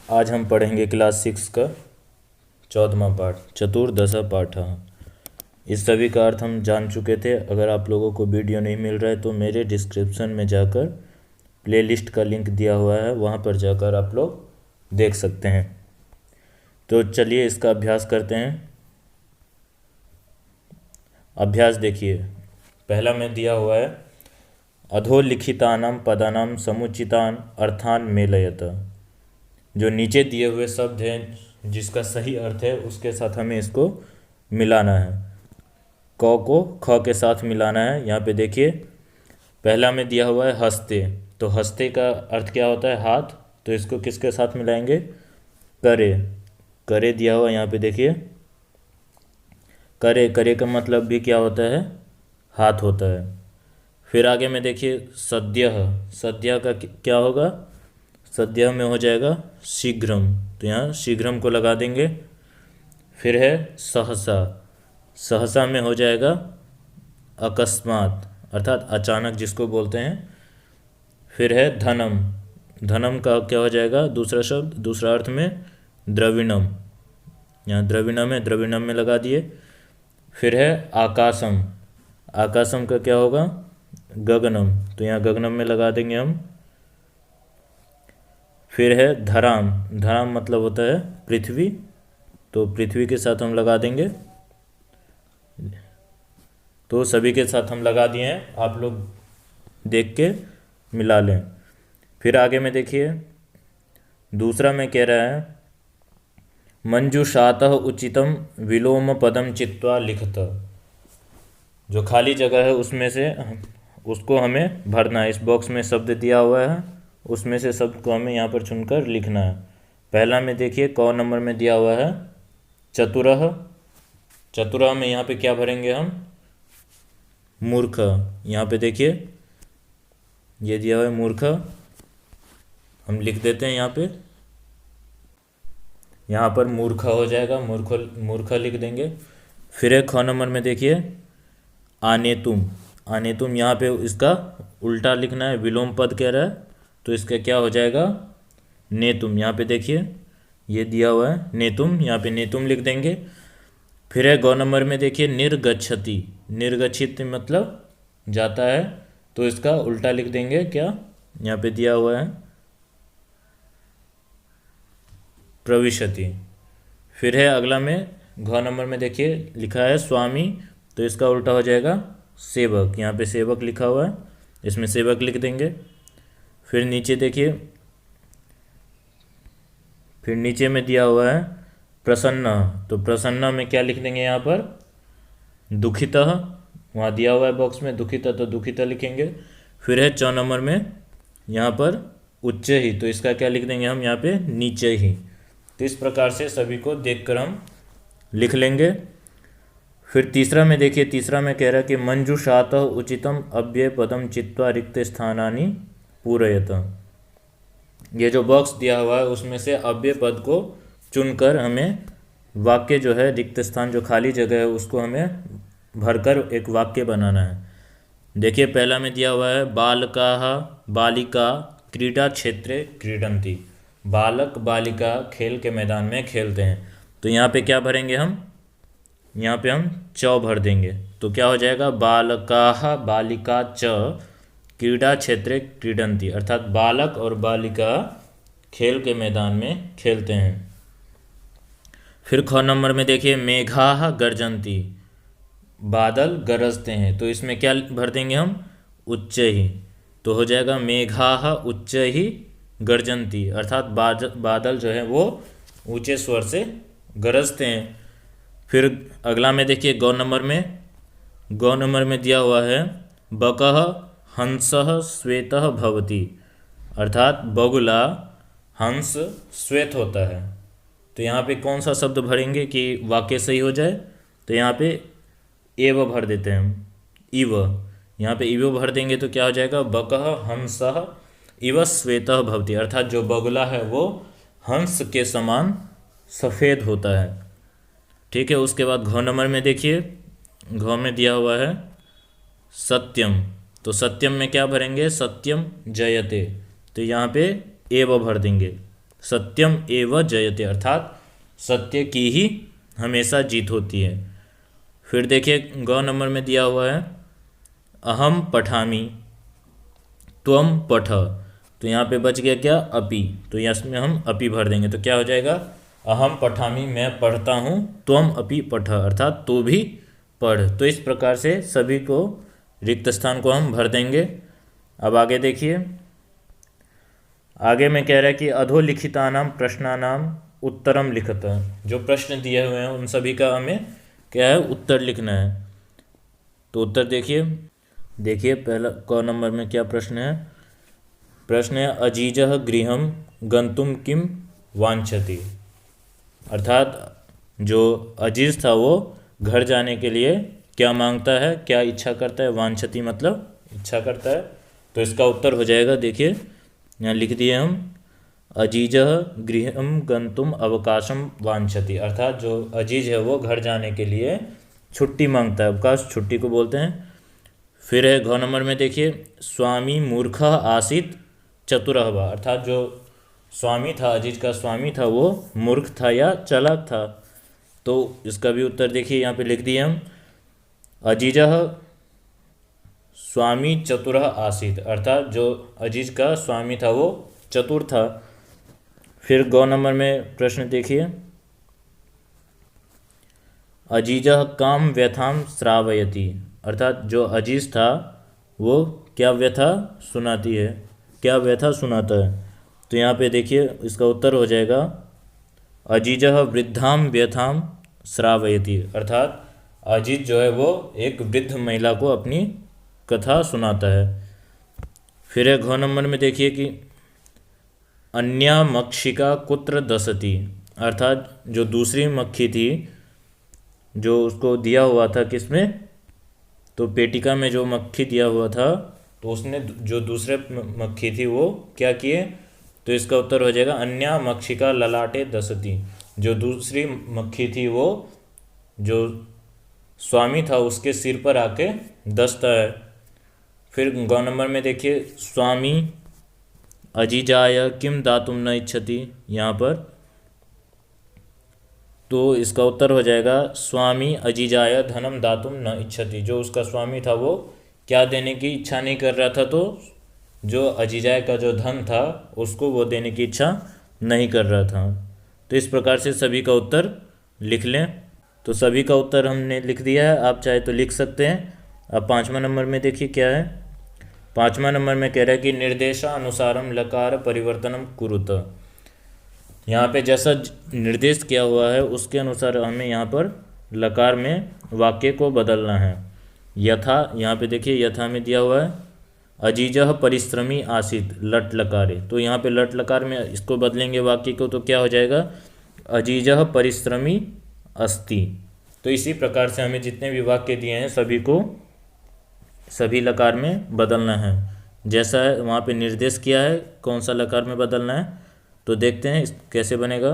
आज हम पढ़ेंगे क्लास 6 का 14वां पाठ चतुर्दश पाठ। इस सभी का अर्थ हम जान चुके थे। अगर आप लोगों को वीडियो नहीं मिल रहा है तो मेरे डिस्क्रिप्शन में जाकर प्लेलिस्ट का लिंक दिया हुआ है, वहाँ पर जाकर आप लोग देख सकते हैं। तो चलिए इसका अभ्यास करते हैं। अभ्यास देखिए, पहला में दिया हुआ है अधोलिखितानां पदानां समुचितान अर्थान मेलयत। जो नीचे दिए हुए शब्द हैं जिसका सही अर्थ है उसके साथ हमें इसको मिलाना है। क को ख के साथ मिलाना है। यहाँ पे देखिए पहला में दिया हुआ है हस्ते, तो हस्ते का अर्थ क्या होता है? हाथ। तो इसको किसके साथ मिलाएंगे? करे। करे दिया हुआ यहाँ पे देखिए, करे, करे का मतलब भी क्या होता है? हाथ होता है। फिर आगे में देखिए सद्यः, सद्यः का क्या होगा? सद्यः में हो जाएगा शीघ्रम, तो यहाँ शीघ्रम को लगा देंगे। फिर है सहसा, सहसा में हो जाएगा अकस्मात, अर्थात अचानक जिसको बोलते हैं। फिर है धनम, धनम का क्या हो जाएगा? दूसरा शब्द, दूसरा अर्थ में द्रविणम, यहाँ द्रविणम है, द्रविणम में लगा दिए। फिर है आकाशम, आकाशम का क्या होगा? गगनम, तो यहाँ गगनम में लगा देंगे हम। फिर है धराम, धराम मतलब होता है पृथ्वी, तो पृथ्वी के साथ हम लगा देंगे। तो सभी के साथ हम लगा दिए हैं, आप लोग देख के मिला लें। फिर आगे में देखिए दूसरा में कह रहा है मंजुषातः उचितम विलोम पदम चित्वा लिखत। जो खाली जगह है उसमें से उसको हमें भरना है। इस बॉक्स में शब्द दिया हुआ है, उसमें से शब्द को हमें यहाँ पर चुनकर लिखना है। पहला में देखिए क नंबर में दिया हुआ है चतुरः, चतुरः में यहाँ पे क्या भरेंगे हम? मूर्ख। यहाँ पे देखिए ये दिया हुआ है मूर्ख, हम लिख देते हैं यहाँ पे, यहाँ पर मूर्ख हो जाएगा, मूर्ख, मूर्ख लिख देंगे। फिर एक ख नंबर में देखिए आनेतुम, आनेतुम यहाँ पे इसका उल्टा लिखना है, विलोम पद कह रहा है, तो इसका क्या हो जाएगा? नेतुम। यहाँ पे देखिए ये दिया हुआ है नेतुम, यहाँ पे नेतुम लिख देंगे। फिर है गौ नंबर में देखिए निर्गच्छति, निर्गच्छित मतलब जाता है, तो इसका उल्टा लिख देंगे क्या? यहाँ पे दिया हुआ है प्रविशति। फिर है अगला में घ नंबर में देखिए लिखा है स्वामी, तो इसका उल्टा हो जाएगा सेवक। यहाँ पे सेवक लिखा हुआ है, इसमें सेवक लिख देंगे। फिर नीचे देखिए, फिर नीचे में दिया हुआ है प्रसन्न, तो प्रसन्न में क्या लिख देंगे? यहाँ पर दुखितः, वहाँ दिया हुआ है बॉक्स में दुखितः, तो दुखितः लिखेंगे। फिर है च नंबर में यहाँ पर उच्च ही, तो इसका क्या लिख देंगे हम? यहाँ पे नीचे ही। तो इस प्रकार से सभी को देखकर हम लिख लेंगे। फिर तीसरा में देखिए, तीसरा में कह रहा है कि मंजुषातः उचितम अव्यय पदम चित्वा रिक्त स्थानानि पूरयत। ये जो बॉक्स दिया हुआ है उसमें से अव्यय पद को चुनकर हमें वाक्य जो है, रिक्त स्थान जो खाली जगह है उसको हमें भरकर एक वाक्य बनाना है। देखिए पहला में दिया हुआ है बालकाः बालिका क्रीडा क्षेत्रे क्रीडन्ति, बालक बालिका खेल के मैदान में खेलते हैं। तो यहाँ पे क्या भरेंगे हम? यहाँ पे हम च भर देंगे, तो क्या हो जाएगा? बालकाः बालिका च क्रीडा क्षेत्रे क्रीडन्ति, अर्थात बालक और बालिका खेल के मैदान में खेलते हैं। फिर ख नंबर में देखिए मेघाः गर्जन्ति, बादल गरजते हैं, तो इसमें क्या भर देंगे हम? उच्च ही, तो हो जाएगा मेघाः उच्च ही गर्जन्ति, अर्थात बादल जो है वो ऊंचे स्वर से गरजते हैं। फिर अगला में देखिए गौ नंबर में, गौ नंबर में दिया हुआ है बकः हंसः श्वेतः भवति, अर्थात बगुला हंस श्वेत होता है। तो यहाँ पे कौन सा शब्द भरेंगे कि वाक्य सही हो जाए? तो यहाँ पे एव भर देते हैं हम, इव। यहाँ पे इव भर देंगे तो क्या हो जाएगा? बकः हंसः इव श्वेतः भवति, अर्थात जो बगुला है वो हंस के समान सफ़ेद होता है। ठीक है। उसके बाद घ नंबर में देखिए, घ में दिया हुआ है सत्यम, तो सत्यम में क्या भरेंगे? सत्यम जयते, तो यहाँ पे एव भर देंगे, सत्यम एव जयते, अर्थात सत्य की ही हमेशा जीत होती है। फिर देखिए ग नंबर में दिया हुआ है अहम पठामी त्वम पठ, तो यहाँ पे बच गया क्या, अपि, तो इसमें हम अपि भर देंगे तो क्या हो जाएगा, अहम पठामी मैं पढ़ता हूँ, त्वम अपि पठ अर्थात तू भी पढ़। तो इस प्रकार से सभी को रिक्त स्थान को हम भर देंगे। अब आगे देखिए, आगे में कह रहा है कि अधोलिखितानाम प्रश्नानाम उत्तरम लिखत, जो प्रश्न दिए हुए हैं उन सभी का हमें क्या है, उत्तर लिखना है। तो उत्तर देखिए, देखिए पहला क नंबर में क्या प्रश्न है, प्रश्न है अजीजः गृहं गंतुम किम वांछति, अर्थात जो अजीज था वो घर जाने के लिए क्या मांगता है, क्या इच्छा करता है, वांछति मतलब इच्छा करता है। तो इसका उत्तर हो जाएगा, देखिए यहाँ लिख दिए हम अजीजः गृहं गंतुम अवकाशम वांछति, अर्थात जो अजीज है वो घर जाने के लिए छुट्टी मांगता है, अवकाश छुट्टी को बोलते हैं। फिर है घ नंबर में देखिए स्वामी मूर्ख आसित चतुरः वा, अर्थात जो स्वामी था, अजीज का स्वामी था वो मूर्ख था या चालाक था। तो इसका भी उत्तर देखिए यहाँ पे लिख दिए हम अजीजः स्वामी चतुरः आसित, अर्थात जो अजीज का स्वामी था वो चतुर था। फिर ग नंबर में प्रश्न देखिए अजीजः काम व्यथाम श्रावयति, अर्थात जो अजीज था वो क्या व्यथा सुनाती है, क्या व्यथा सुनाता है। तो यहाँ पे देखिए इसका उत्तर हो जाएगा अजीजः वृद्धाम व्यथाम श्रावयति, अर्थात अजीज जो है वो एक वृद्ध महिला को अपनी कथा सुनाता है। फिर है घ नंबर में देखिए कि अन्या मक्षिका कुत्र दसति, अर्थात जो दूसरी मक्खी थी जो उसको दिया हुआ था किसमें, तो पेटिका में जो मक्खी दिया हुआ था, तो उसने जो दूसरे मक्खी थी वो क्या किए, तो इसका उत्तर हो जाएगा अन्या मक्षिका ललाटे दसती, जो दूसरी मक्खी थी वो जो स्वामी था उसके सिर पर आके दसता है। फिर ग नंबर में देखिए स्वामी अजीजाय किम दातुम न इच्छति, यहाँ पर तो इसका उत्तर हो जाएगा स्वामी अजीजाय धनम दातुम न इच्छति, जो उसका स्वामी था वो क्या देने की इच्छा नहीं कर रहा था, तो जो अजीजाय का जो धन था उसको वो देने की इच्छा नहीं कर रहा था। तो इस प्रकार से सभी का उत्तर लिख लें। तो सभी का उत्तर हमने लिख दिया है, आप चाहे तो लिख सकते हैं। अब 5वां नंबर में देखिए क्या है, 5वां नंबर में कह रहा है कि निर्देशानुसारम लकार परिवर्तनम कुरुत, यहाँ पे जैसा निर्देश किया हुआ है उसके अनुसार हमें यहाँ पर लकार में वाक्य को बदलना है। यथा, यहाँ पे देखिए यथा में दिया हुआ है अजीजः परिश्रमी आसित लट लकारे, तो यहाँ पे लट लकार में इसको बदलेंगे वाक्य को, तो क्या हो जाएगा अजीजः परिश्रमी अस्ति। तो इसी प्रकार से हमें जितने भी वाक्य दिए हैं सभी को सभी लकार में बदलना है, जैसा है वहाँ पे निर्देश किया है कौन सा लकार में बदलना है। तो देखते हैं कैसे बनेगा।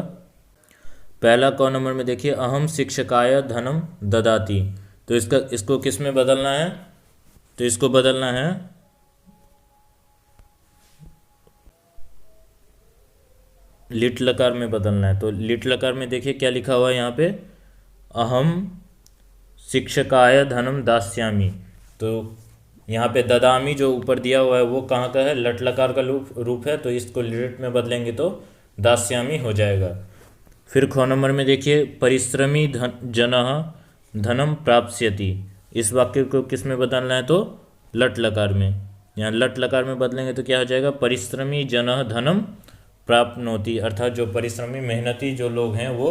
पहला क नंबर में देखिए अहम शिक्षकाय धनम ददाति, तो इसको किस में बदलना है, तो इसको बदलना है लिट लकार में बदलना है। तो लिट लकार में देखिए क्या लिखा हुआ है यहाँ पे अहम शिक्षकाय धनम दास्यामि, तो यहाँ पे ददामी जो ऊपर दिया हुआ है वो कहाँ का है, लट लकार का रूप है, तो इसको लिट में बदलेंगे तो दास्यामी हो जाएगा। फिर ख नंबर में देखिए परिश्रमी जनः धनम प्राप्स्यति, इस वाक्य को किस में बदलना है, तो लट लकार में, यहाँ लट लकार में बदलेंगे तो क्या हो जाएगा परिश्रमी जनः धनम प्राप्नोति, अर्थात जो परिश्रमी मेहनती जो लोग हैं वो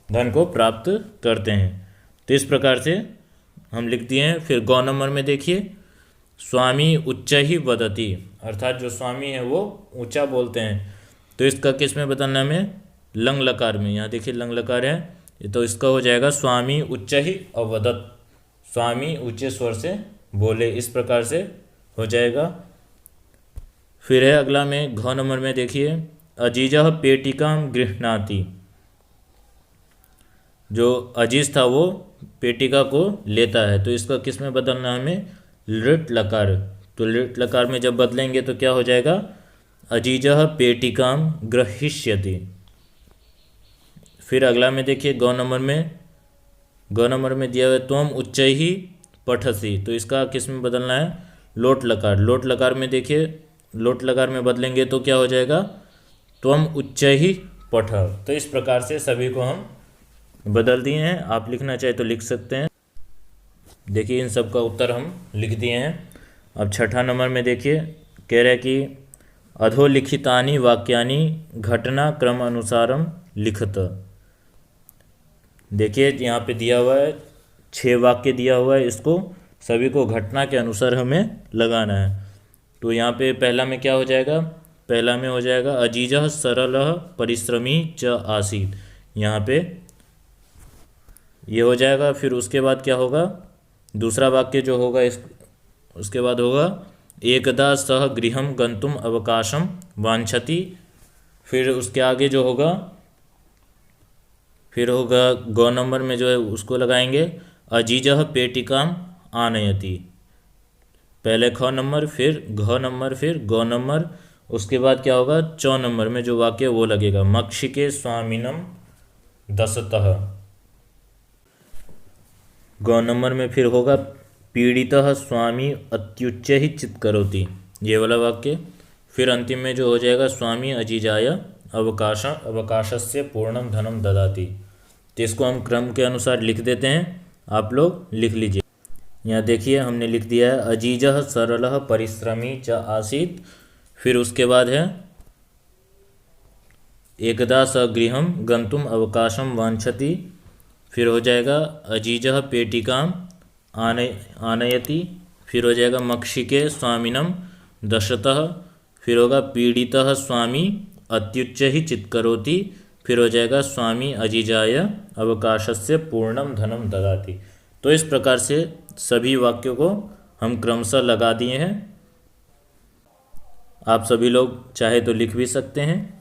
धन को प्राप्त करते हैं। तो इस प्रकार से हम लिख दिए हैं। फिर ग नंबर में देखिए स्वामी उच्च ही वदति, अर्थात जो स्वामी है वो ऊंचा बोलते हैं, तो इसका किस में बदलना हमें लंग लकार में, यहाँ देखिए लंग लकार है तो इसका हो जाएगा स्वामी उच्च ही अवदत, स्वामी ऊंचे स्वर से बोले, इस प्रकार से हो जाएगा। फिर है अगला में घ नंबर में देखिए अजीजः पेटिकाम गृह्णाति, जो अजीज था वो पेटिका को लेता है, तो इसका किस में बदलना हमें लिट लकार, तो लिट लकार में जब बदलेंगे तो क्या हो जाएगा अजीजः पेटिकां ग्रहीष्यति। फिर अगला में देखिए गौ नंबर में दिया हुआ है त्वम उच्चैः पठसि, तो इसका किस में बदलना है, लोट लकार। लोट लकार में देखिए, लोट लकार में बदलेंगे तो क्या हो जाएगा, त्वम उच्चैः पठ। तो इस प्रकार से सभी को हम बदल दिए हैं। आप लिखना चाहे तो लिख सकते हैं। देखिए इन सब का उत्तर हम लिख दिए हैं। अब छठा नंबर में देखिए कह रहा है कि अधोलिखितानि वाक्यानि घटना क्रम अनुसारम लिखत। देखिए यहाँ पे दिया हुआ है 6 वाक्य दिया हुआ है, इसको सभी को घटना के अनुसार हमें लगाना है। तो यहाँ पे पहला में क्या हो जाएगा, पहला में हो जाएगा अजीजः सरलः परिश्रमी च आसीत्, यहाँ पे ये हो जाएगा। फिर उसके बाद क्या होगा, दूसरा वाक्य जो होगा उसके बाद होगा एकदा सह गृहं गंतुम अवकाशम वांछति। फिर उसके आगे जो होगा, फिर होगा गौ नंबर में जो है उसको लगाएंगे अजीजः पेटिकां आनयति। पहले ख नंबर, फिर घ नंबर, फिर गौ नंबर। उसके बाद क्या होगा, चौ नंबर में जो वाक्य वो लगेगा मक्षिके स्वामिनम दसतः। गौ नंबर में फिर होगा पीड़ितः स्वामी अत्युच्चैः चित्करोति, ये वाला वाक्य। फिर अंतिम में जो हो जाएगा स्वामी अजीजाय अवकाशस्य पूर्णम धनम ददाति। तो इसको हम क्रम के अनुसार लिख देते हैं, आप लोग लिख लीजिए। यहाँ देखिए हमने लिख दिया है अजीजः सरलः परिश्रमी च आसीत्। फिर उसके बाद है एकदा स गृहं गंतुम अवकाशम वांछति। फिर हो जाएगा अजीजः पेटिकां आनयति। फिर हो जाएगा मक्षिके स्वामिनम दशतः। फिर होगा पीड़ितः स्वामी अत्युच्चैः चित्करोति। फिर हो जाएगा स्वामी अजीजाय अवकाशस्य पूर्णम धनम ददाति। तो इस प्रकार से सभी वाक्यों को हम क्रमशः लगा दिए हैं। आप सभी लोग चाहे तो लिख भी सकते हैं।